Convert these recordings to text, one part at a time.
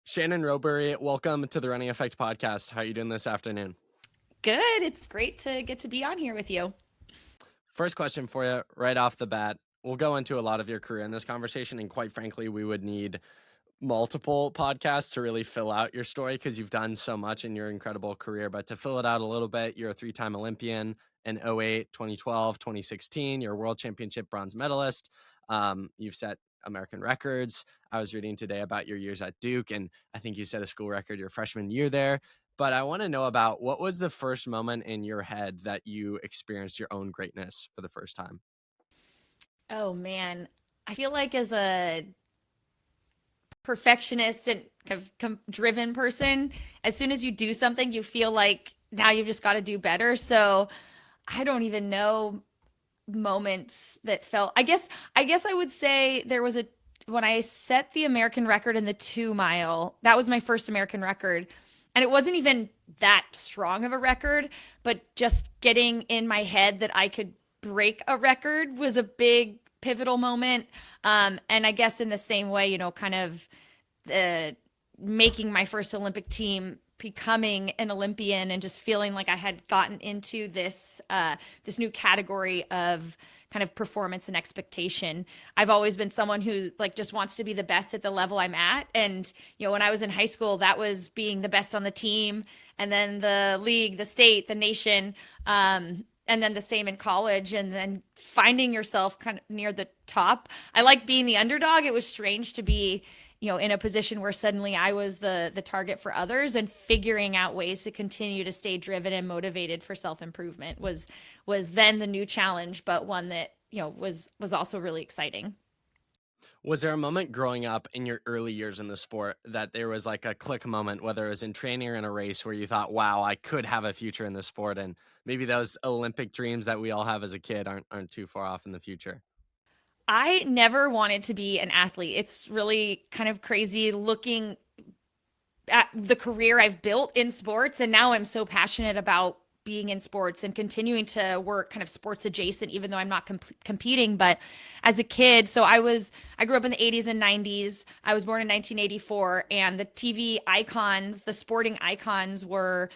Shannon Rowberry, welcome to the Running Effect podcast. How are you doing this afternoon? Good. It's great to get to be on here with you. First question for you right off the bat. We'll go into a lot of your career in this conversation, and quite frankly, we would need multiple podcasts to really fill out your story because you've done so much in your incredible career. But to fill it out a little bit, you're a three-time Olympian in 08, 2012, 2016. You're a world championship bronze medalist. You've set American records. I was reading today about your years at Duke, and I think you set a school record your freshman year there. But I want to know about what was the first moment in your head that you experienced your own greatness for the first time? Oh man, I feel like as a perfectionist and driven person, as soon as you do something, you feel like now you've just got to do better. So I don't even know moments that felt. I guess I would say there was a when I set the American record in the 2 mile. That was my first American record. And it wasn't even that strong of a record, but just getting in my head that I could break a record was a big pivotal moment. And I guess in the same way, kind of uh, making my first Olympic team, becoming an Olympian, and just feeling like I had gotten into this new category of kind of performance and expectation. I've always been someone who like just wants to be the best at the level I'm at, and when I was in high school, that was being the best on the team, and then the league, the state, the nation. And then the same in college, and then finding yourself kind of near the top. I like being the underdog. It was strange to be, in a position where suddenly I was the target for others, and figuring out ways to continue to stay driven and motivated for self-improvement was then the new challenge, but one that, was also really exciting. Was there a moment growing up in your early years in the sport that there was like a click moment, whether it was in training or in a race, where you thought, wow, I could have a future in this sport? And maybe those Olympic dreams that we all have as a kid aren't too far off in the future. I never wanted to be an athlete. It's really kind of crazy looking at the career I've built in sports, and now I'm so passionate about being in sports and continuing to work kind of sports adjacent, even though I'm not competing. But as a kid, I grew up in the 80s and 90s. I was born in 1984, and the TV icons, the sporting icons, were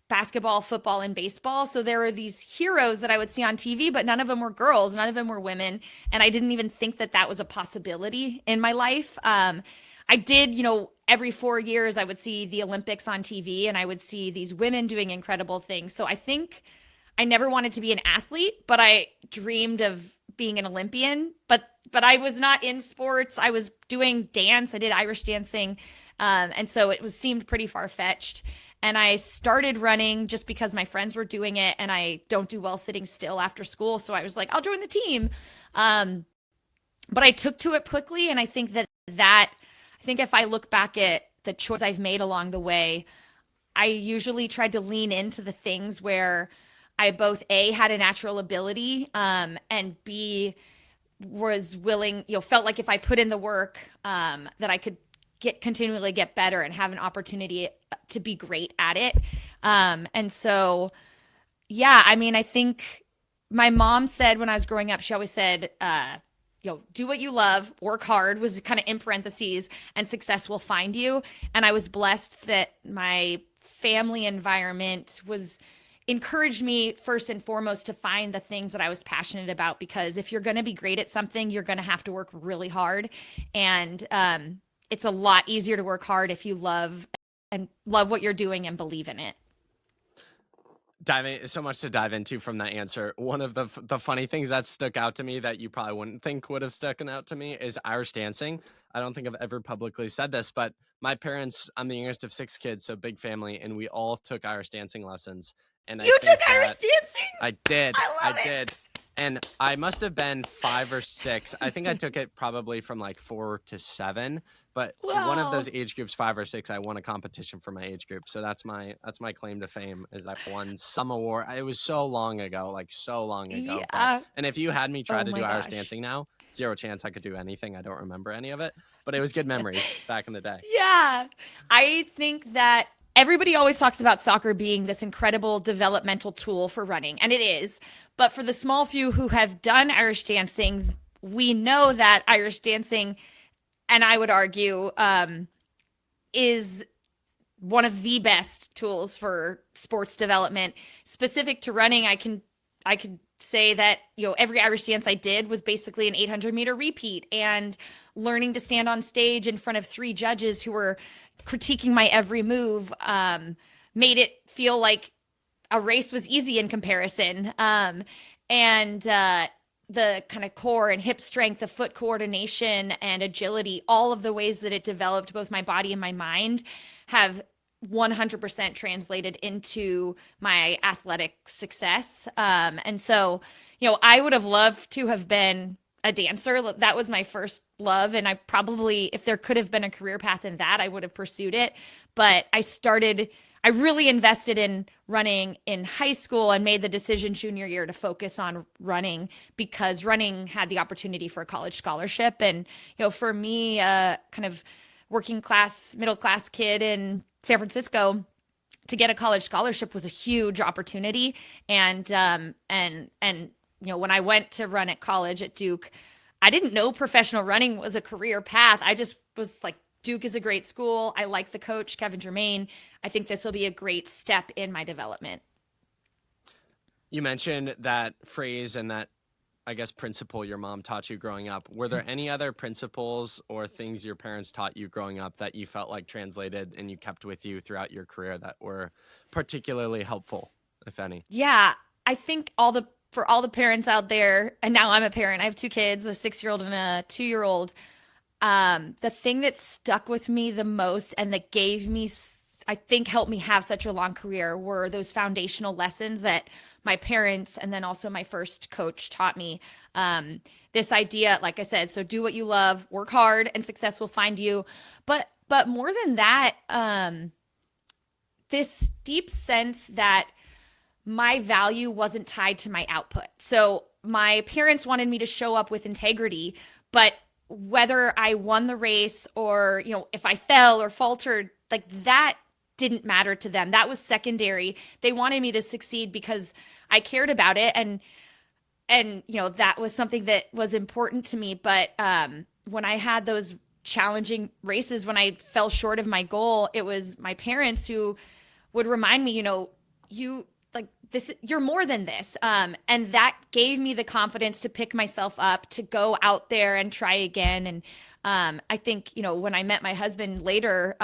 basketball, football, and baseball. So there were these heroes that I would see on TV, but none of them were girls, none of them were women. And I didn't even think that that was a possibility in my life. I did, every 4 years, I would see the Olympics on TV, and I would see these women doing incredible things. So I think I never wanted to be an athlete, but I dreamed of being an Olympian. But I was not in sports. I was doing dance. I did Irish dancing, and so it was seemed pretty far fetched. And I started running just because my friends were doing it, and I don't do well sitting still after school. So I was like, I'll join the team. Um, but I took to it quickly, and I think if I look back at the choice I've made along the way, I usually tried to lean into the things where I both A had a natural ability, and B was willing, felt like if I put in the work, that I could continually get better and have an opportunity to be great at it. And so, yeah, I mean, I think my mom said when I was growing up, she always said, do what you love, work hard, was kind of in parentheses, and success will find you. And I was blessed that my family environment was encouraged me first and foremost to find the things that I was passionate about, because if you're going to be great at something, you're going to have to work really hard. And it's a lot easier to work hard if you love what you're doing and believe in it. Diving so much to dive into from that answer. One of the funny things that stuck out to me that you probably wouldn't think would have stuck out to me is Irish dancing. I don't think I've ever publicly said this, but my parents, I'm the youngest of six kids, so big family, and we all took Irish dancing lessons. And I You took think Irish that dancing? I did. I I love it. did. And I must have been 5 or 6. I think I took it probably from like 4 to 7. But one of Wow. those age groups, 5 or 6, I won a competition for my age group. So that's my claim to fame, is I won some award. It was so long ago, like so long ago. But Yeah. and if you had me try Oh to do my Irish gosh. dancing now, zero chance I could do anything. I don't remember any of it. But it was good memories back in the day. Yeah. I think that everybody always talks about soccer being this incredible developmental tool for running, and it is. But for the small few who have done Irish dancing, we know that Irish dancing, and I would argue, is one of the best tools for sports development. Specific to running, I could say that, every Irish dance I did was basically an 800-meter repeat, and learning to stand on stage in front of three judges who were critiquing my every move made it feel like a race was easy in comparison. And the kind of core and hip strength, the foot coordination and agility, all of the ways that it developed both my body and my mind have 100% translated into my athletic success. And so, I would have loved to have been a dancer. That was my first love. And I probably, if there could have been a career path in that, I would have pursued it. But I really invested in running in high school and made the decision junior year to focus on running because running had the opportunity for a college scholarship. And, for me, kind of working class, middle class kid in San Francisco, to get a college scholarship was a huge opportunity. And when I went to run at college at Duke, I didn't know professional running was a career path. I just was like, Duke is a great school. I like the coach, Kevin Germain. I think this will be a great step in my development. You mentioned that phrase and that, I guess, principle your mom taught you growing up. Were there any other principles or things your parents taught you growing up that you felt like translated and you kept with you throughout your career that were particularly helpful, if any? Yeah, I think for all the parents out there, and now I'm a parent, I have two kids, a 6-year-old and a 2-year-old. The thing that stuck with me the most and that gave me, I think, helped me have such a long career were those foundational lessons that my parents and then also my first coach taught me. This idea, like I said, so do what you love, work hard, and success will find you. But more than that, this deep sense that my value wasn't tied to my output. So my parents wanted me to show up with integrity, but whether I won the race or, if I fell or faltered, like that didn't matter to them. That was secondary. They wanted me to succeed because I cared about it. And that was something that was important to me. But when I had those challenging races, when I fell short of my goal, it was my parents who would remind me, you like this, you're more than this. And that gave me the confidence to pick myself up, to go out there and try again. And I think, when I met my husband later,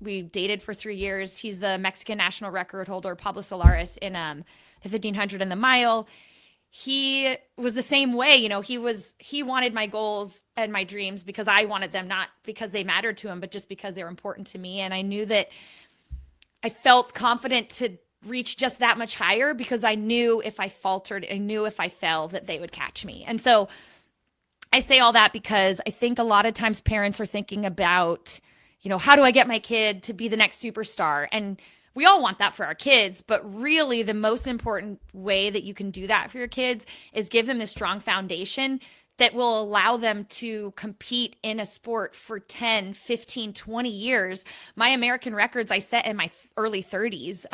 we dated for 3 years. He's the Mexican national record holder, Pablo Solares, in the 1500 and the mile. He was the same way. He wanted my goals and my dreams because I wanted them, not because they mattered to him, but just because they were important to me. And I knew that I felt confident to reach just that much higher because I knew if I faltered, I knew if I fell that they would catch me. And so I say all that because I think a lot of times parents are thinking about, how do I get my kid to be the next superstar? And we all want that for our kids, but really the most important way that you can do that for your kids is give them this strong foundation that will allow them to compete in a sport for 10, 15, 20 years. My American records I set in my early 30s.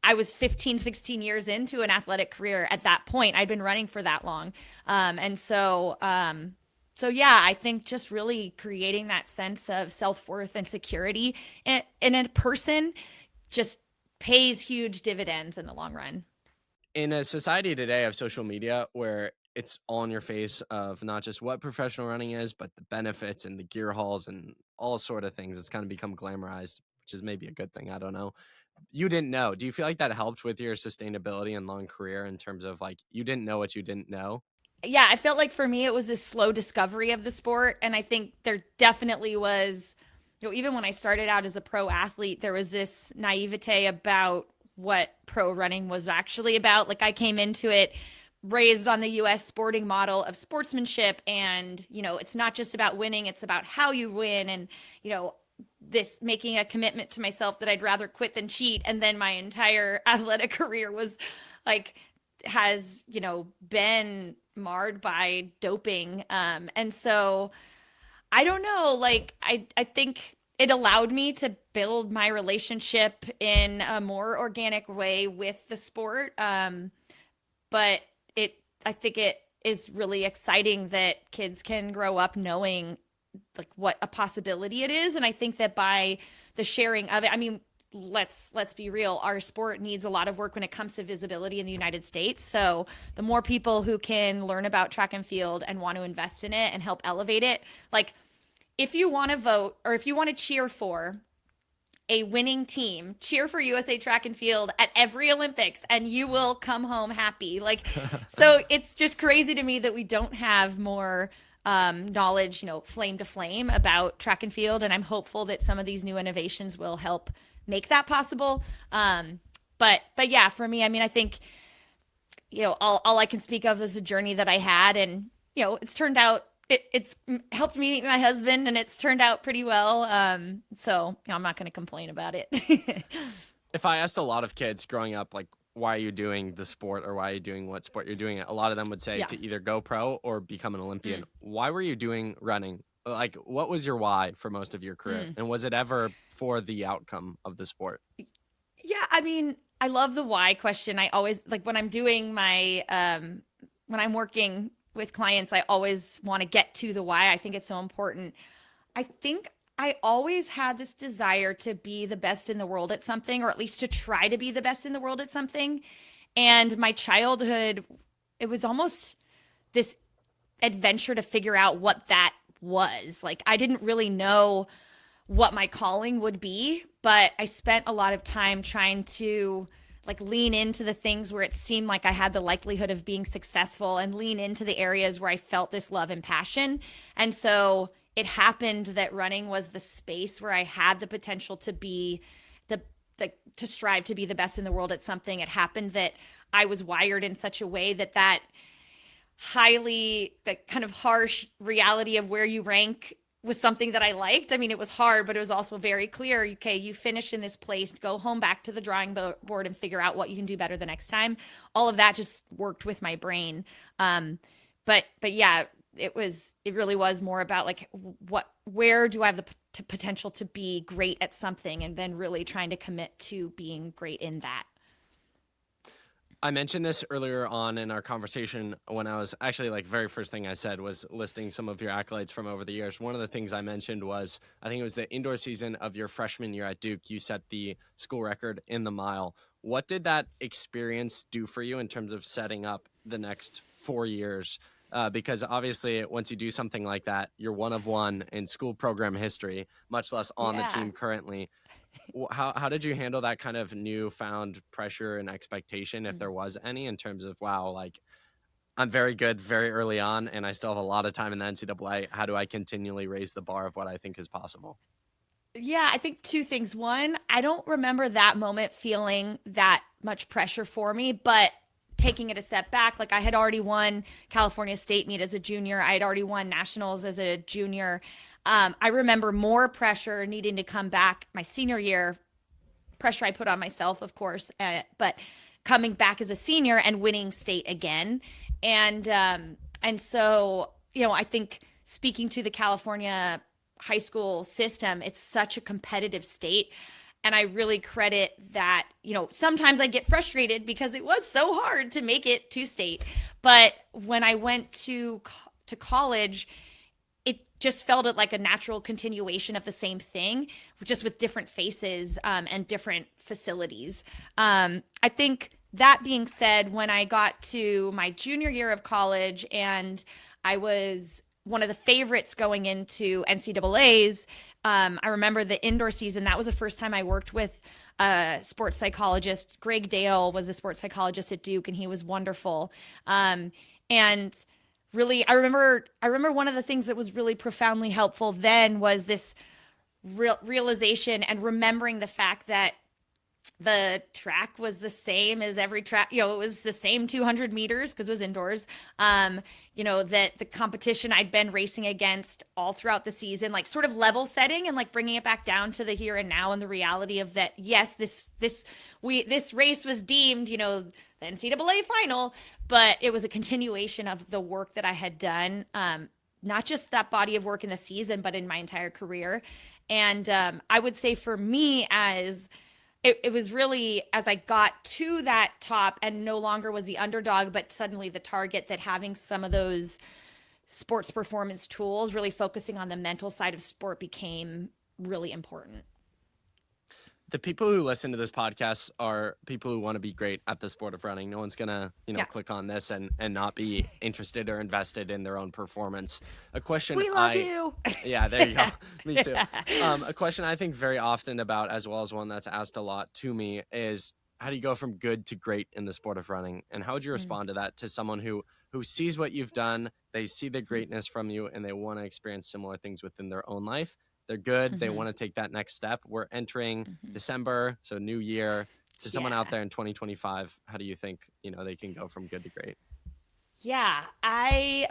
I was 15, 16 years into an athletic career at that point. I'd been running for that long. So yeah, I think just really creating that sense of self-worth and security in a person just pays huge dividends in the long run. In a society today of social media where it's all in your face of not just what professional running is, but the benefits and the gear hauls and all sort of things, it's kind of become glamorized, which is maybe a good thing. I don't know. You didn't know. Do you feel like that helped with your sustainability and long career in terms of like you didn't know what you didn't know? Yeah, I felt like for me it was this slow discovery of the sport, and I think there definitely was, even when I started out as a pro athlete, there was this naivete about what pro running was actually about. Like I came into it raised on the US sporting model of sportsmanship, and it's not just about winning, it's about how you win. And this making a commitment to myself that I'd rather quit than cheat. And then my entire athletic career was like, has, been marred by doping. And so I don't know, like, I think it allowed me to build my relationship in a more organic way with the sport. But I think it is really exciting that kids can grow up knowing like what a possibility it is. And I think that by the sharing of it, I mean, let's be real, our sport needs a lot of work when it comes to visibility in the United States. So the more people who can learn about track and field and want to invest in it and help elevate it, like if you want to vote or if you want to cheer for a winning team, cheer for USA Track and Field at every Olympics and you will come home happy. Like, so it's just crazy to me that we don't have more knowledge, flame to flame about track and field. And I'm hopeful that some of these new innovations will help make that possible. But yeah, for me, I mean, I think, all I can speak of is a journey that I had, and, it's turned out it's helped me meet my husband, and it's turned out pretty well. So I'm not going to complain about it. If I asked a lot of kids growing up, like, why are you doing the sport or why are you doing what sport you're doing, a lot of them would say Yeah. to either go pro or become an Olympian. Why were you doing running? Like, what was your why for most of your career? Mm. And was it ever for the outcome of the sport? Yeah, I mean, I love the why question. I always like when I'm doing my when I'm working with clients, I always want to get to the why. I think it's so important. I think I always had this desire to be the best in the world at something, or at least to try to be the best in the world at something. And my childhood, it was almost this adventure to figure out what that was. Like, I didn't really know what my calling would be, but I spent a lot of time trying to like lean into the things where it seemed like I had the likelihood of being successful and lean into the areas where I felt this love and passion. And so it happened that running was the space where I had the potential to be to strive to be the best in the world at something. It happened that I was wired in such a way that highly, that kind of harsh reality of where you rank was something that I liked. I mean, it was hard, but it was also very clear. Okay, you finish in this place, go home back to the drawing board and figure out what you can do better the next time. All of that just worked with my brain. But yeah, it really was more about like where do I have the potential to be great at something, and then really trying to commit to being great in that. I mentioned this earlier on in our conversation when I was actually like very first thing I said was listing some of your accolades from over the years. One of the things I mentioned was, I think it was the indoor season of your freshman year at Duke. You set the school record in the mile. What did that experience do for you in terms of setting up the next 4 years? Because obviously once you do something like that, you're one of one in school program history, much less on the Yeah. team currently. How did you handle that kind of newfound pressure and expectation, if there was any, in terms of, wow, like I'm very good very early on and I still have a lot of time in the NCAA. How do I continually raise the bar of what I think is possible? Yeah, I think two things. One, I don't remember that moment feeling that much pressure for me, but taking it a step back, like I had already won California State meet as a junior. I had already won nationals as a junior. I remember more pressure needing to come back my senior year, pressure I put on myself, of course, but coming back as a senior and winning state again. And so, I think speaking to the California high school system, it's such a competitive state. And I really credit that, sometimes I get frustrated because it was so hard to make it to state. But when I went to college, it just felt like a natural continuation of the same thing, just with different faces and different facilities. I think that being said, when I got to my junior year of college and I was one of the favorites going into NCAAs, I remember the indoor season. That was the first time I worked with a sports psychologist. Greg Dale was a sports psychologist at Duke, and he was wonderful. And really, I remember one of the things that was really profoundly helpful then was this realization and remembering the fact that the track was the same as every track, it was the same 200 meters because it was indoors. That the competition I'd been racing against all throughout the season, like sort of level setting and like bringing it back down to the here and now, and the reality of that, yes, this race was deemed, the NCAA final, but it was a continuation of the work that I had done, not just that body of work in the season, but in my entire career. And I would say for me, it was really as I got to that top and no longer was the underdog, but suddenly the target, that having some of those sports performance tools, really focusing on the mental side of sport became really important. The people who listen to this podcast are people who want to be great at the sport of running. No one's gonna, Yeah. click on this and not be interested or invested in their own performance. A question We love you. yeah, there you go. Me too. Yeah. A question I think very often about, as well as one that's asked a lot to me, is how do you go from good to great in the sport of running? And how would you respond to that, to someone who sees what you've done, they see the greatness from you, and they want to experience similar things within their own life? They're good. They Mm-hmm. want to take that next step. We're entering Mm-hmm. December, so new year. To someone out Yeah. there in 2025, how do you think, they can go from good to great? Yeah,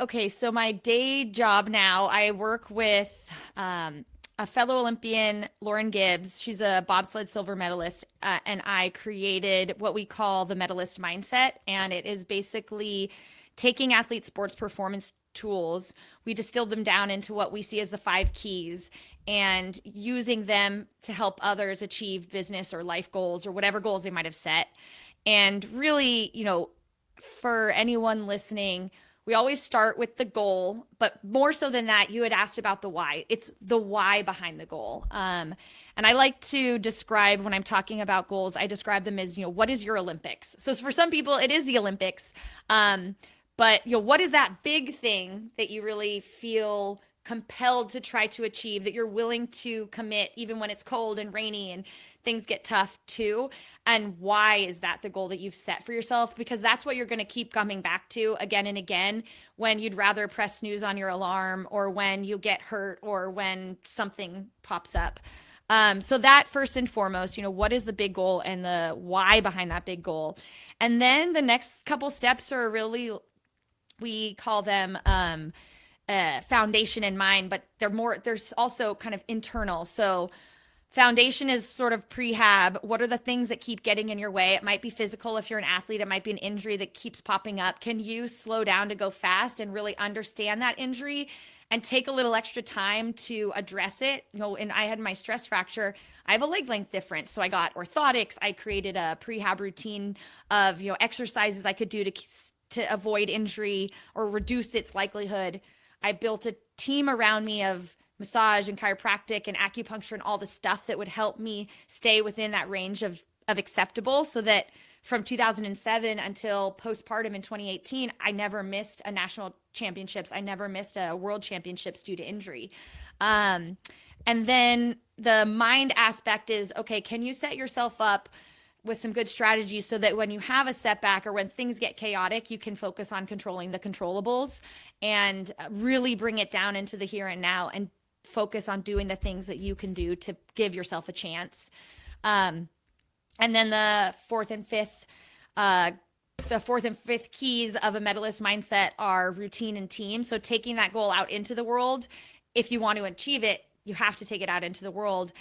okay, so my day job now, I work with a fellow Olympian, Lauren Gibbs. She's a bobsled silver medalist, and I created what we call the medalist mindset. And it is basically taking athlete sports performance tools, we distilled them down into what we see as the 5 keys and using them to help others achieve business or life goals or whatever goals they might have set. And really, for anyone listening, we always start with the goal, but more so than that, you had asked about the why. It's the why behind the goal. And I like to describe, when I'm talking about goals, I describe them as, what is your Olympics? So for some people, it is the Olympics. But what is that big thing that you really feel compelled to try to achieve, that you're willing to commit even when it's cold and rainy and things get tough too? And why is that the goal that you've set for yourself? Because that's what you're going to keep coming back to again and again when you'd rather press snooze on your alarm, or when you get hurt, or when something pops up. So that first and foremost, what is the big goal and the why behind that big goal? And then the next couple steps are really, we call them foundation in mind, but there's also kind of internal. So foundation is sort of prehab. What are the things that keep getting in your way? It might be physical if you're an athlete. It might be an injury that keeps popping up. Can you slow down to go fast and really understand that injury and take a little extra time to address it? And I had my stress fracture. I have a leg length difference. So I got orthotics. I created a prehab routine of, exercises I could do to avoid injury or reduce its likelihood. I built a team around me of massage and chiropractic and acupuncture and all the stuff that would help me stay within that range of acceptable, so that from 2007 until postpartum in 2018, I never missed a national championships. I never missed a world championships due to injury. And then the mind aspect is, okay, can you set yourself up with some good strategies so that when you have a setback or when things get chaotic, you can focus on controlling the controllables and really bring it down into the here and now and focus on doing the things that you can do to give yourself a chance. And then the fourth and fifth keys of a medalist mindset are routine and team. So taking that goal out into the world, if you want to achieve it, you have to take it out into the world.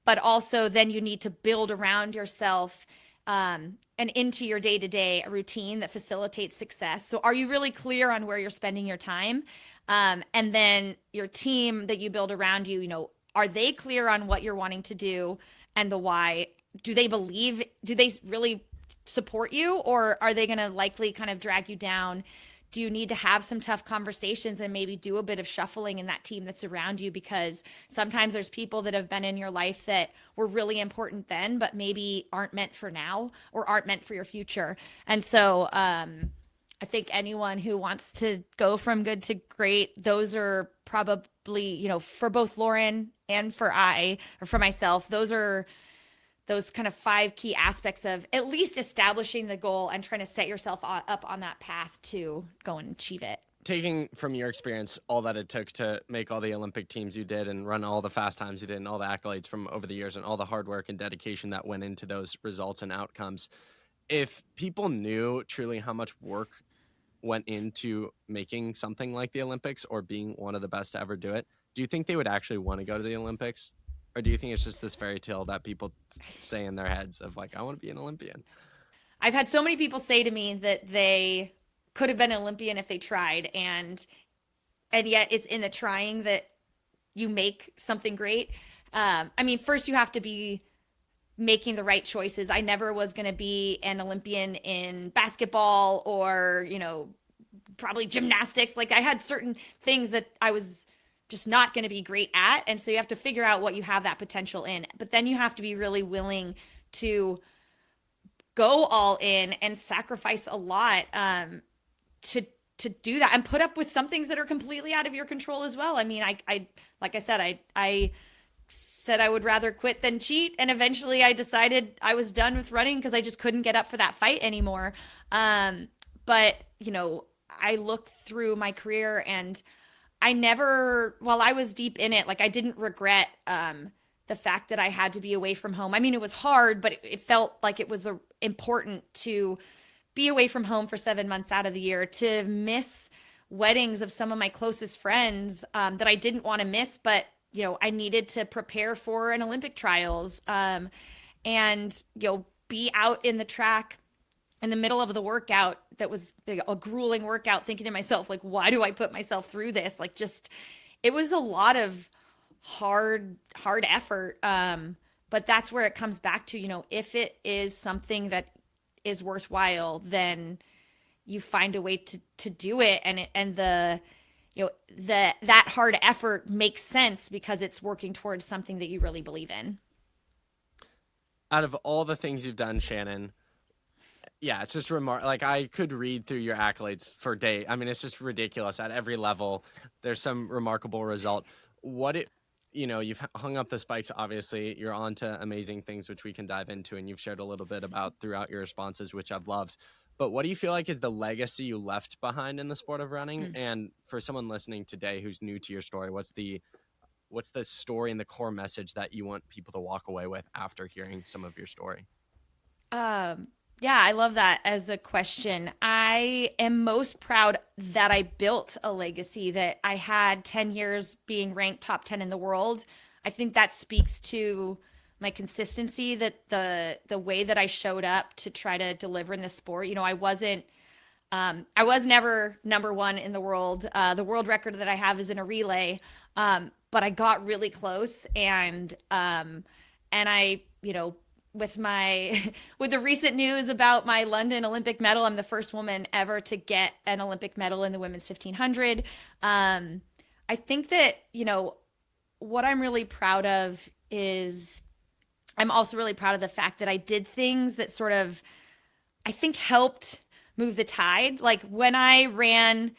But also then you need to build around yourself and into your day-to-day a routine that facilitates success. So are you really clear on where you're spending your time? And then your team that you build around you, are they clear on what you're wanting to do and the why? Do they really support you, or are they going to likely kind of drag you down? Do you need to have some tough conversations and maybe do a bit of shuffling in that team that's around you? Because sometimes there's people that have been in your life that were really important then, but maybe aren't meant for now or aren't meant for your future. And so I think anyone who wants to go from good to great, those are probably, for both Lauren and for myself, those are those kind of 5 key aspects of at least establishing the goal and trying to set yourself up on that path to go and achieve it. Taking from your experience all that it took to make all the Olympic teams you did and run all the fast times you did and all the accolades from over the years and all the hard work and dedication that went into those results and outcomes, if people knew truly how much work went into making something like the Olympics or being one of the best to ever do it, do you think they would actually want to go to the Olympics? Or do you think it's just this fairy tale that people say in their heads of like, I want to be an Olympian? I've had so many people say to me that they could have been an Olympian if they tried, and yet it's in the trying that you make something great. First you have to be making the right choices. I never was going to be an Olympian in basketball or, probably gymnastics. Like I had certain things that I was just not going to be great at. And so you have to figure out what you have that potential in. But then you have to be really willing to go all in and sacrifice a lot to do that and put up with some things that are completely out of your control as well. I mean, I like I said, I said I would rather quit than cheat, and eventually I decided I was done with running because I just couldn't get up for that fight anymore. But you know, I looked through my career and I never, while I was deep in it, like I didn't regret the fact that I had to be away from home. I mean, it was hard, but it felt like it was important to be away from home for 7 months out of the year, to miss weddings of some of my closest friends that I didn't want to miss, but you know, I needed to prepare for an Olympic trials, and you know, be out in the track in the middle of the workout that was a grueling workout, thinking to myself, like, why do I put myself through this? Like, just it was a lot of hard effort. But that's where it comes back to, you know, if it is something that is worthwhile, then you find a way to do it, and the you know that hard effort makes sense because it's working towards something that you really believe in. Out of all the things you've done, Shannon, yeah, it's just like I could read through your accolades for days. I mean, it's just ridiculous at every level. There's some remarkable result. What it, you know, you've hung up the spikes. Obviously, you're on to amazing things, which we can dive into, and you've shared a little bit about throughout your responses, which I've loved. But what do you feel like is the legacy you left behind in the sport of running? Hmm. And for someone listening today who's new to your story, what's the story and the core message that you want people to walk away with after hearing some of your story? Um, yeah, I love that as a question. I am most proud that I built a legacy, that I had 10 years being ranked top 10 in the world. I think that speaks to my consistency, that the way that I showed up to try to deliver in the sport. You know, I was never number one in the world. The world record that I have is in a relay, but I got really close, and I, you know, with my with the recent news about my London Olympic medal, I'm the first woman ever to get an Olympic medal in the women's 1500. I think that, you know, what I'm really proud of is I'm also really proud of the fact that I did things that sort of, I think, helped move the tide. Like when I ran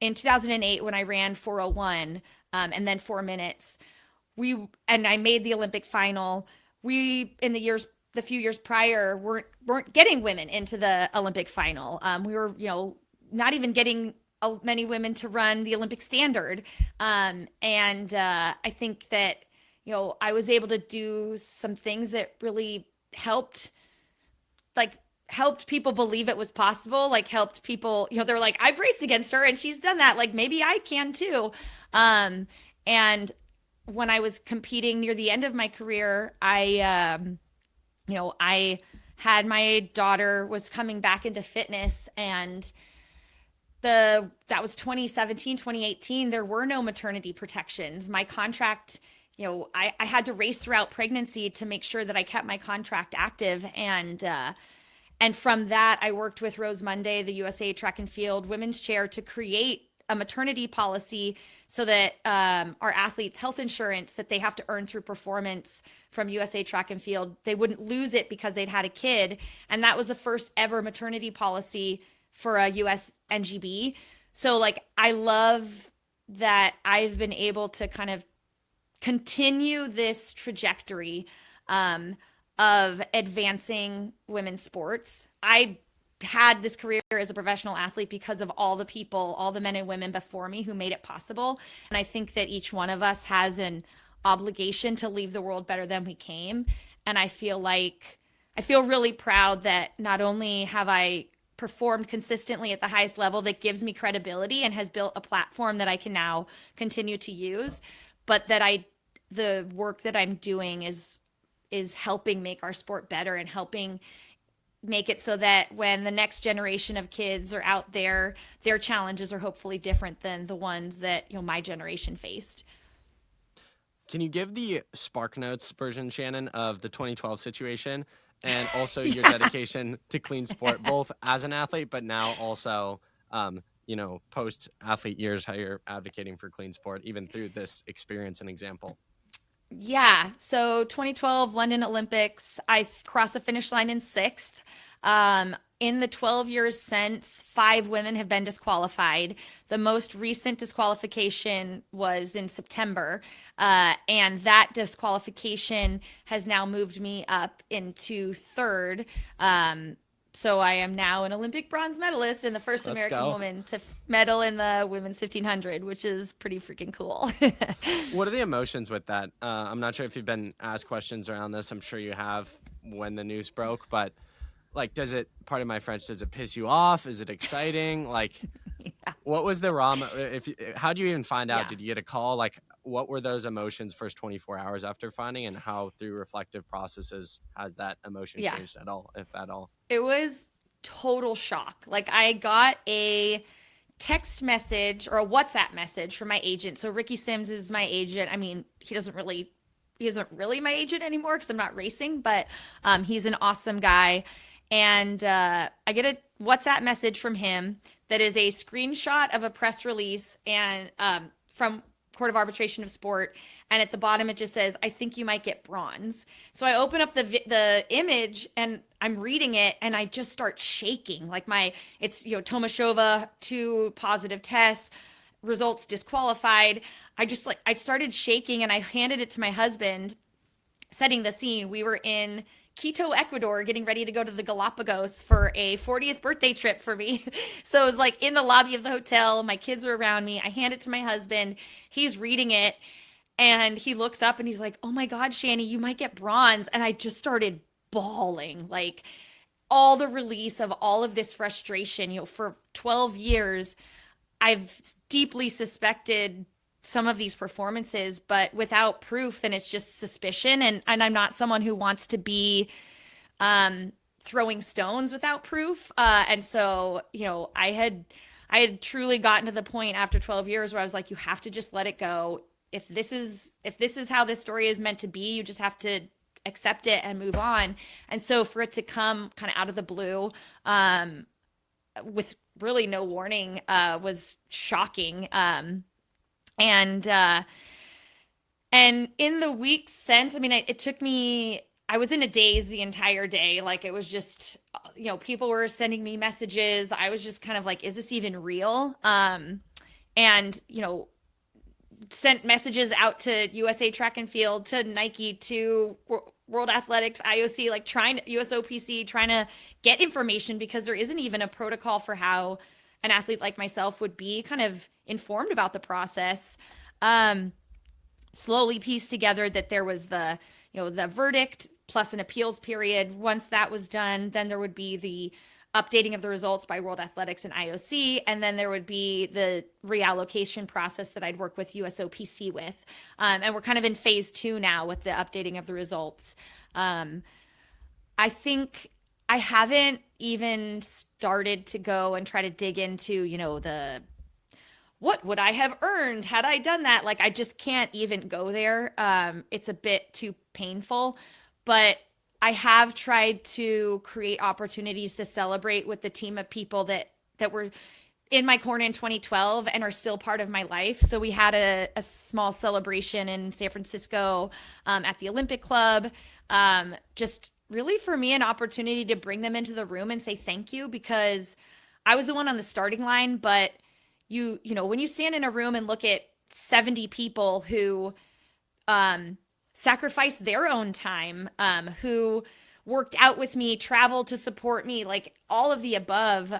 in 2008, when I ran 401, and then 4 minutes, and I made the Olympic final. We in the few years prior weren't getting women into the Olympic final. We were, you know, not even getting many women to run the Olympic standard. And I think that, you know, I was able to do some things that really helped, like helped people believe it was possible, like helped people, you know, they're like, I've raced against her and she's done that, like maybe I can too. And when I was competing near the end of my career, you know, I had my daughter was coming back into fitness, and that was 2017, 2018. There were no maternity protections. My contract, you know, I had to race throughout pregnancy to make sure that I kept my contract active. And from that, I worked with Rose Monday, the USA Track and Field Women's Chair, to create a maternity policy so that our athletes' health insurance that they have to earn through performance from USA Track and Field, they wouldn't lose it because they'd had a kid. And that was the first ever maternity policy for a US NGB. So like, I love that I've been able to kind of continue this trajectory of advancing women's sports. I had this career as a professional athlete because of all the people, all the men and women before me who made it possible. And I think that each one of us has an obligation to leave the world better than we came. And I feel really proud that not only have I performed consistently at the highest level that gives me credibility and has built a platform that I can now continue to use, but that the work that I'm doing is helping make our sport better and helping make it so that when the next generation of kids are out there, their challenges are hopefully different than the ones that, you know, my generation faced. Can you give the Spark Notes version, Shannon, of the 2012 situation, and also your Yeah. dedication to clean sport, both as an athlete, but now also, post athlete years, how you're advocating for clean sport, even through this experience and example. Yeah. So 2012 London Olympics, I crossed the finish line in sixth. In the 12 years since, five women have been disqualified. The most recent disqualification was in September, and that disqualification has now moved me up into third. So I am now an Olympic bronze medalist and the first Let's American go. woman to medal in the women's 1500, which is pretty freaking cool. What are the emotions with that? I'm not sure if you've been asked questions around this. I'm sure you have when the news broke, but like, pardon my French, does it piss you off? Is it exciting? Like, Yeah. what was the raw, how do you even find out? Yeah. Did you get a call? Like, what were those emotions first 24 hours after finding, and how through reflective processes has that emotion Yeah. changed at all, if at all? It was total shock. Like I got a text message or a WhatsApp message from my agent. So Ricky Sims is my agent. I mean, he isn't really my agent anymore because I'm not racing, but he's an awesome guy. And I get a WhatsApp message from him that is a screenshot of a press release and from Court of Arbitration of Sport, and at the bottom it just says, "I think you might get bronze." So I open up the image and I'm reading it, and I just start shaking. Like it's Tomashova, 2 positive tests, results disqualified. I started shaking, and I handed it to my husband, setting the scene. We were in Quito, Ecuador, getting ready to go to the Galapagos for a 40th birthday trip for me. So it was like in the lobby of the hotel. My kids are around me. I hand it to my husband. He's reading it, and he looks up and he's like, "Oh my God, Shani, you might get bronze." And I just started bawling, like all the release of all of this frustration. For 12 years, I've deeply suspected some of these performances, but without proof, then it's just suspicion. And I'm not someone who wants to be throwing stones without proof. And so, I had truly gotten to the point after 12 years where I was like, you have to just let it go. If this is how this story is meant to be, you just have to accept it and move on. And so for it to come kind of out of the blue, with really no warning, was shocking. And in the weeks since, I mean, it took me, I was in a daze the entire day. Like it was just, people were sending me messages. I was just kind of like, is this even real? And, sent messages out to USA Track and Field, to Nike, to World Athletics, IOC, like USOPC, trying to get information, because there isn't even a protocol for how an athlete like myself would be kind of informed about the process. Slowly pieced together that there was the verdict plus an appeals period. Once that was done, then there would be the updating of the results by World Athletics and IOC, and then there would be the reallocation process that I'd work with USOPC with. And we're kind of in phase 2 now with the updating of the results. I think I haven't even started to go and try to dig into, what would I have earned had I done that? Like, I just can't even go there. It's a bit too painful, but I have tried to create opportunities to celebrate with the team of people that were in my corner in 2012 and are still part of my life. So we had a small celebration in San Francisco at the Olympic Club. Just really for me, an opportunity to bring them into the room and say thank you, because I was the one on the starting line, but when you stand in a room and look at 70 people who sacrificed their own time, who worked out with me, traveled to support me, like all of the above,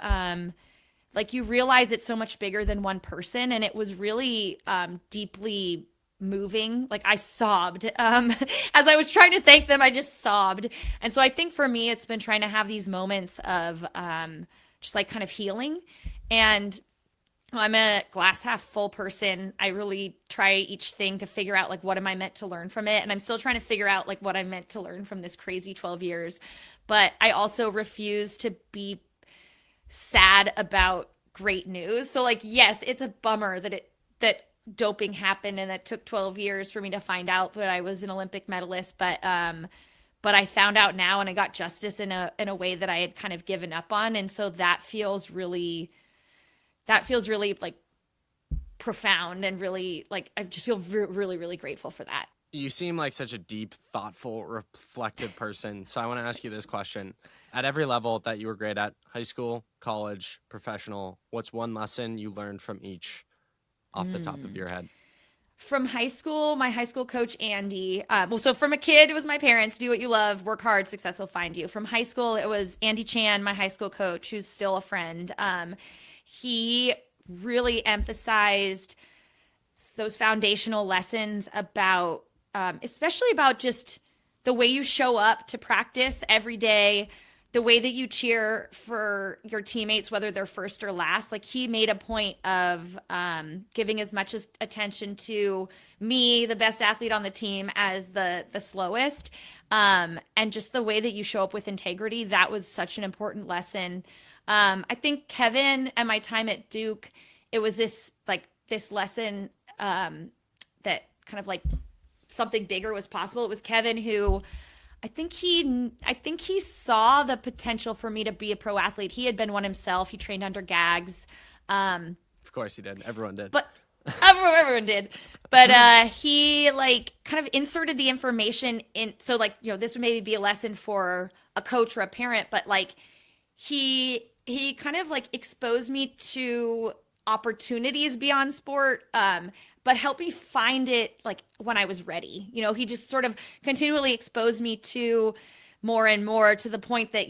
like you realize it's so much bigger than one person. And it was really deeply moving. Like I sobbed as I was trying to thank them. I just sobbed. And so I think for me, it's been trying to have these moments of just like kind of healing. And I'm a glass half full person. I really try each thing to figure out like what am I meant to learn from it. And I'm still trying to figure out like what I'm meant to learn from this crazy 12 years. But I also refuse to be sad about great news. So like, yes, it's a bummer that doping happened and that took 12 years for me to find out that I was an Olympic medalist. But I found out now, and I got justice in a way that I had kind of given up on. And so that feels really that feels really like profound and really like I just feel really, really grateful for that. You seem like such a deep, thoughtful, reflective person. So I want to ask you this question. At every level that you were great at, high school, college, professional, what's one lesson you learned from each off the top of Mm. your head? From high school, my high school coach, Andy. Well, so from a kid, it was my parents do what you love, work hard, success will find you. From high school, it was Andy Chan, my high school coach, who's still a friend. He really emphasized those foundational lessons about, especially about just the way you show up to practice every day, the way that you cheer for your teammates, whether they're first or last. Like he made a point of giving as much as attention to me, the best athlete on the team, as the slowest. And just the way that you show up with integrity, that was such an important lesson. I think Kevin and my time at Duke, it was this lesson that kind of like something bigger was possible. It was Kevin who I think he saw the potential for me to be a pro athlete. He had been one himself. He trained under Gags. Of course he did. Everyone did. But everyone did. But he like kind of inserted the information in, so like, this would maybe be a lesson for a coach or a parent, but like he kind of like exposed me to opportunities beyond sport, but helped me find it like when I was ready. He just sort of continually exposed me to more and more, to the point that,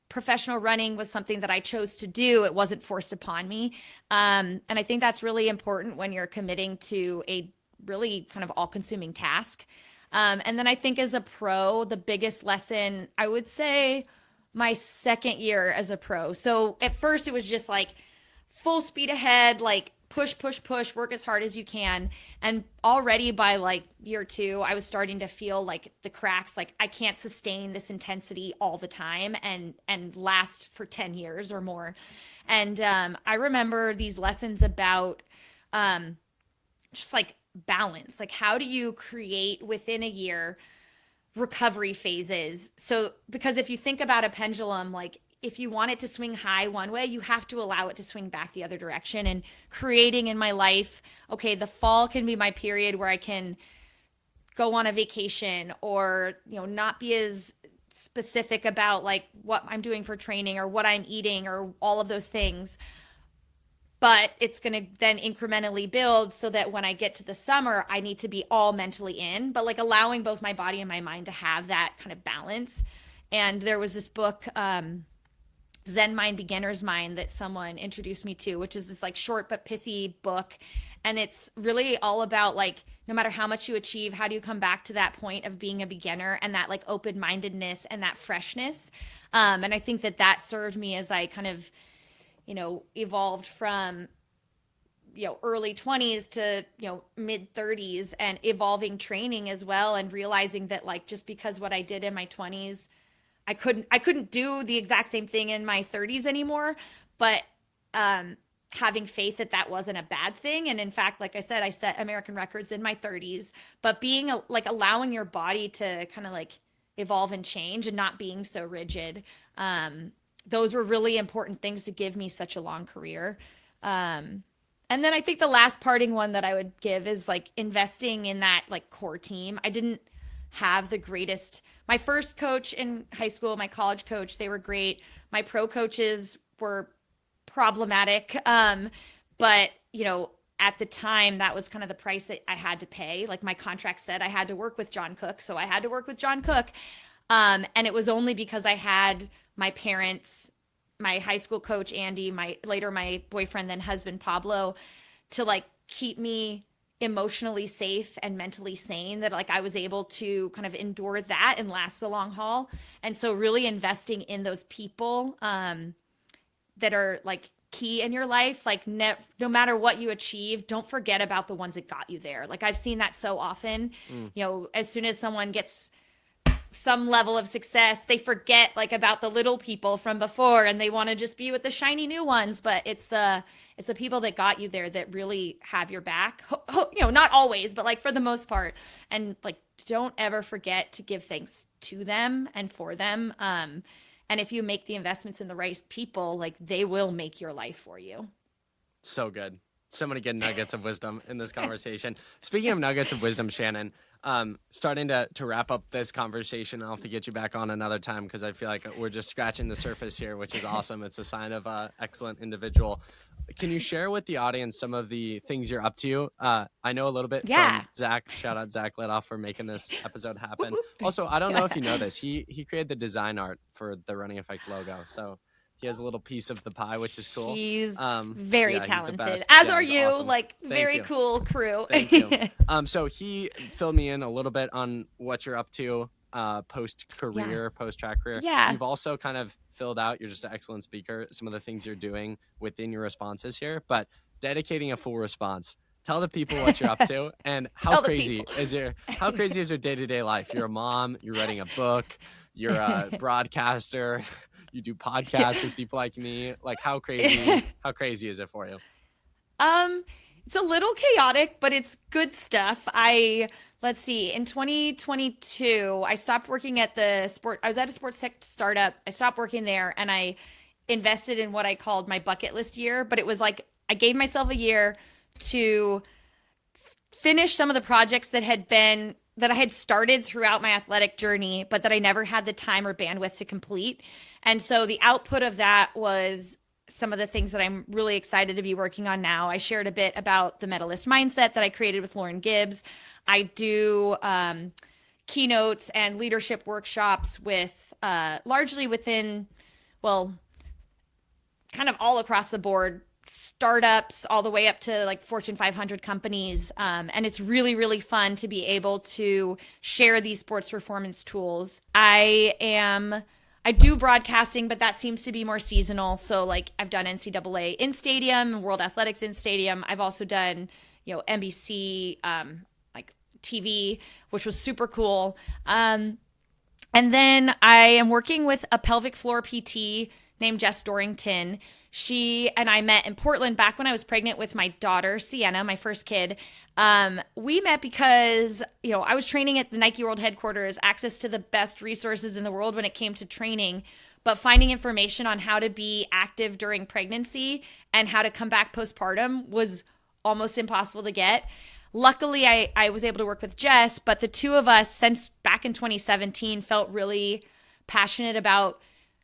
professional running was something that I chose to do. It wasn't forced upon me. And I think that's really important when you're committing to a really kind of all-consuming task. And then I think as a pro, the biggest lesson, I would say my second year as a pro. So at first it was just like full speed ahead, like push, push, push, work as hard as you can. And already by like year 2, I was starting to feel like the cracks, like I can't sustain this intensity all the time and last for 10 years or more. And I remember these lessons about just like balance. Like, how do you create within a year recovery phases? So, because if you think about a pendulum, like if you want it to swing high one way, you have to allow it to swing back the other direction. And creating in my life, okay, the fall can be my period where I can go on a vacation, or, not be as specific about like what I'm doing for training or what I'm eating or all of those things. But it's going to then incrementally build so that when I get to the summer, I need to be all mentally in, but like allowing both my body and my mind to have that kind of balance. And there was this book, Zen Mind, Beginner's Mind, that someone introduced me to, which is this like short but pithy book. And it's really all about like, no matter how much you achieve, how do you come back to that point of being a beginner and that like open-mindedness and that freshness. And I think that served me as I kind of, evolved from, early 20s to, mid 30s, and evolving training as well. And realizing that like, just because what I did in my 20s, I couldn't do the exact same thing in my 30s anymore, but having faith that wasn't a bad thing. And in fact, like I said, I set American records in my 30s, but being like allowing your body to kind of like evolve and change and not being so rigid. Those were really important things to give me such a long career. And then I think the last parting one that I would give is like investing in that like core team. I didn't have the greatest, my first coach in high school, my college coach, they were great. My pro coaches were problematic. But at the time, that was kind of the price that I had to pay. Like my contract said I had to work with John Cook, so I had to work with John Cook. And it was only because I had my parents, my high school coach, Andy, my boyfriend, then husband, Pablo, to like keep me emotionally safe and mentally sane, that like I was able to kind of endure that and last the long haul. And so really investing in those people that are like key in your life, like no matter what you achieve, don't forget about the ones that got you there. Like I've seen that so often. As soon as someone gets some level of success, they forget like about the little people from before, and they want to just be with the shiny new ones. But it's the people that got you there that really have your back. Not always, but like for the most part. And like, don't ever forget to give thanks to them and for them. And if you make the investments in the right people, like they will make your life for you. So good. So many good nuggets of wisdom in this conversation. Speaking of nuggets of wisdom, Shannon, starting to wrap up this conversation, I'll have to get you back on another time because I feel like we're just scratching the surface here, which is awesome. It's a sign of an excellent individual. Can you share with the audience some of the things you're up to? I know a little bit Yeah. from Zach. Shout out Zach Letoff for making this episode Whoop, happen. whoop. Also, I don't know if you know this. He created the design art for the Running Effect logo. So he has a little piece of the pie, which is cool. He's very Yeah, he's the talented, best. as Yeah, are he's you. awesome. Like, Thank very you. cool crew. Thank you. So he filled me in a little bit on what you're up to post-career, post-track career. Yeah. You've also kind of filled out, you're just an excellent speaker, some of the things you're doing within your responses here, but dedicating a full response. Tell the people what you're up to and how crazy is your day-to-day life? You're a mom, you're writing a book, you're a broadcaster, you do podcasts with people like me. Like how crazy is it for you? It's a little chaotic, but it's good stuff. Let's see, in 2022, I stopped working at I was at a sports tech startup. I stopped working there and I invested in what I called my bucket list year, but it was like I gave myself a year to finish some of the projects that I had started throughout my athletic journey, but that I never had the time or bandwidth to complete. And so the output of that was some of the things that I'm really excited to be working on now. I shared a bit about the medalist mindset that I created with Lauren Gibbs. I do keynotes and leadership workshops with largely within, well, kind of all across the board, startups all the way up to like Fortune 500 companies. And it's really, really fun to be able to share these sports performance tools. I do broadcasting, but that seems to be more seasonal. So like I've done NCAA in stadium, World Athletics in stadium. I've also done, NBC, like TV, which was super cool. And then I am working with a pelvic floor PT named Jess Dorrington. She and I met in Portland back when I was pregnant with my daughter, Sienna, my first kid. We met because, I was training at the Nike World headquarters, access to the best resources in the world when it came to training, but finding information on how to be active during pregnancy and how to come back postpartum was almost impossible to get. Luckily, I was able to work with Jess, but the two of us, since back in 2017, felt really passionate about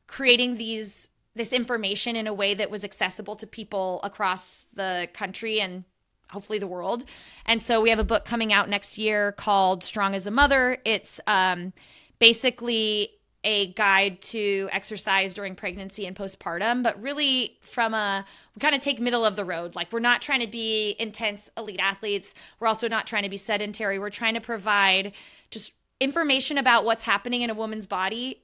creating this information in a way that was accessible to people across the country and hopefully the world. And so we have a book coming out next year called Strong as a Mother. It's basically a guide to exercise during pregnancy and postpartum, but really we kind of take middle of the road. Like we're not trying to be intense elite athletes. We're also not trying to be sedentary. We're trying to provide just information about what's happening in a woman's body,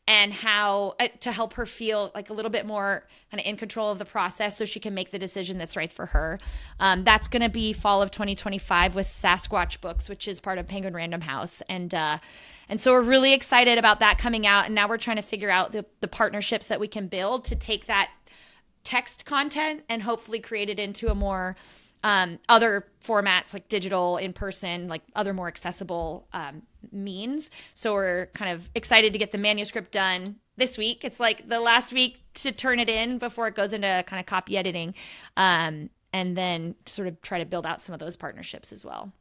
and how to help her feel like a little bit more kind of in control of the process so she can make the decision that's right for her. That's going to be fall of 2025 with Sasquatch Books, which is part of Penguin Random House. And so we're really excited about that coming out. And now we're trying to figure out the partnerships that we can build to take that text content and hopefully create it into a more other formats like digital, in person, like other more accessible means. So we're kind of excited to get the manuscript done this week. It's like the last week to turn it in before it goes into kind of copy editing, and then sort of try to build out some of those partnerships as well.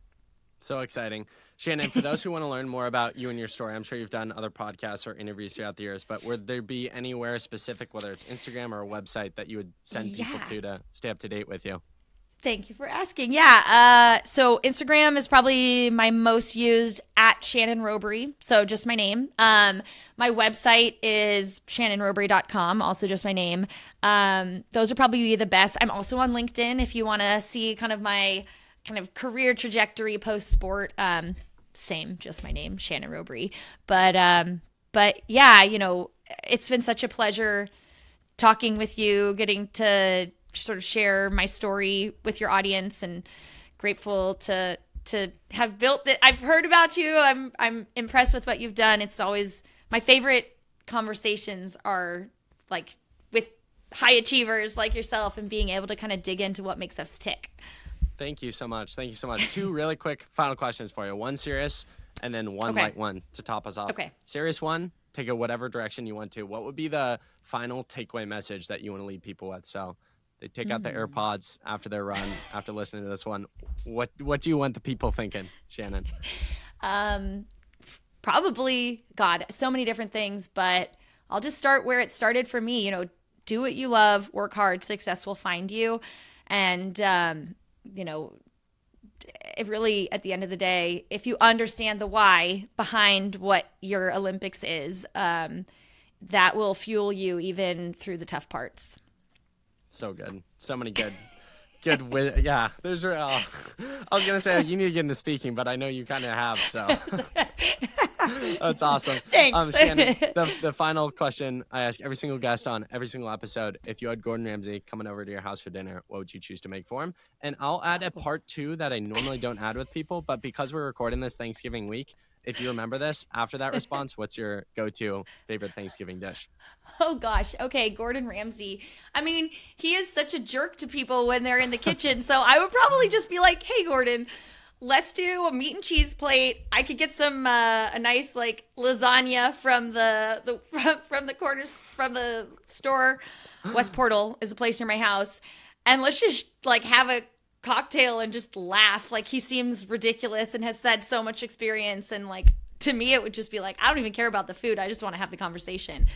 So exciting. Shannon, for those who want to learn more about you and your story, I'm sure you've done other podcasts or interviews throughout the years, but would there be anywhere specific, whether it's Instagram or a website, that you would send people to stay up to date with you? Thank you for asking. Yeah. So Instagram is probably my most used, at Shannon Rowberry. So just my name. My website is shannonrowberry.com. Also just my name. Those are probably the best. I'm also on LinkedIn if you want to see kind of my kind of career trajectory post sport. Same, just my name, Shannon Rowberry. But yeah, it's been such a pleasure talking with you, getting to sort of share my story with your audience, and grateful to have built it. I've heard about you. I'm impressed with what you've done. It's always my favorite conversations are like with high achievers like yourself and being able to kind of dig into what makes us tick. Thank you so much. Two really quick final questions for you. One serious and then one light one to top us off. Okay. Serious one, take it whatever direction you want to. What would be the final takeaway message that you want to lead people with? So They take out the Mhm. AirPods after their run, after listening to this one. What do you want the people thinking, Shannon? Um, Probably, God, so many different things, but I'll just start where it started for me. Do what you love, work hard, success will find you. And, you know, it really, at the end of the day, if you understand the why behind what your Olympics is, that will fuel you even through the tough parts. So good. So many yeah. I was gonna say you need to get into speaking, but I know you kind of have. So that's awesome. Thanks. Shannon, the final question I ask every single guest on every single episode: if you had Gordon Ramsay coming over to your house for dinner, what would you choose to make for him? And I'll add a part two that I normally don't add with people, but because we're recording this Thanksgiving week, if you remember this after that response, what's your go-to favorite Thanksgiving dish? Oh gosh. Okay, Gordon Ramsay. I mean, he is such a jerk to people when they're in the kitchen. So I would probably just be like, "Hey Gordon, let's do a meat and cheese plate. I could get some a nice like lasagna from the from the corners from the store. West Portal is a place near my house. And let's just like have a cocktail and just laugh. Like he seems ridiculous and has had so much experience and like to me it would just be like I don't even care about the food. I just want to have the conversation.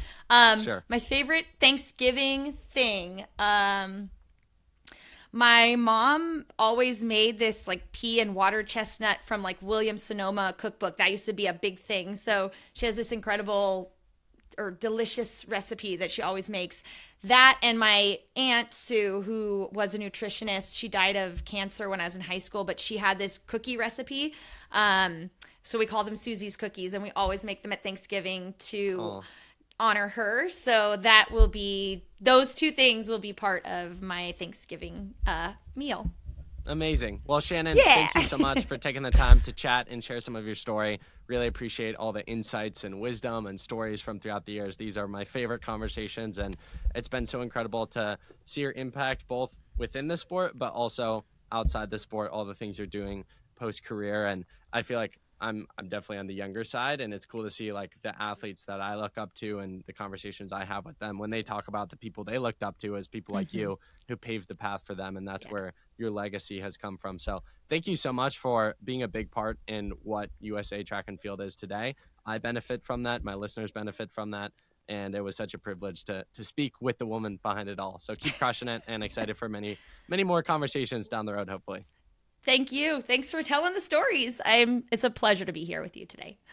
Sure. My favorite Thanksgiving thing. My mom always made this like pea and water chestnut from like William Sonoma cookbook. That used to be a big thing. So she has this incredible or delicious recipe that she always makes. That and my aunt Sue, who was a nutritionist, she died of cancer when I was in high school, but she had this cookie recipe. So we call them Susie's cookies, and we always make them at Thanksgiving to Oh. honor her. So that will be those two things will be part of my Thanksgiving meal. Amazing. Well, Shannon, Yeah. thank you so much for taking the time to chat and share some of your story. Really appreciate all the insights and wisdom and stories from throughout the years. These are my favorite conversations, and it's been so incredible to see your impact both within the sport, but also outside the sport, all the things you're doing post career. And I feel like I'm definitely on the younger side, and it's cool to see like the athletes that I look up to and the conversations I have with them when they talk about the people they looked up to as people like Mm-hmm. you who paved the path for them, and that's Yeah. where your legacy has come from. So thank you so much for being a big part in what USA track and field is today. I benefit from that. My listeners benefit from that. And it was such a privilege to speak with the woman behind it all. So keep crushing it, and excited for many, many more conversations down the road, hopefully. Thank you. Thanks for telling the stories. It's a pleasure to be here with you today.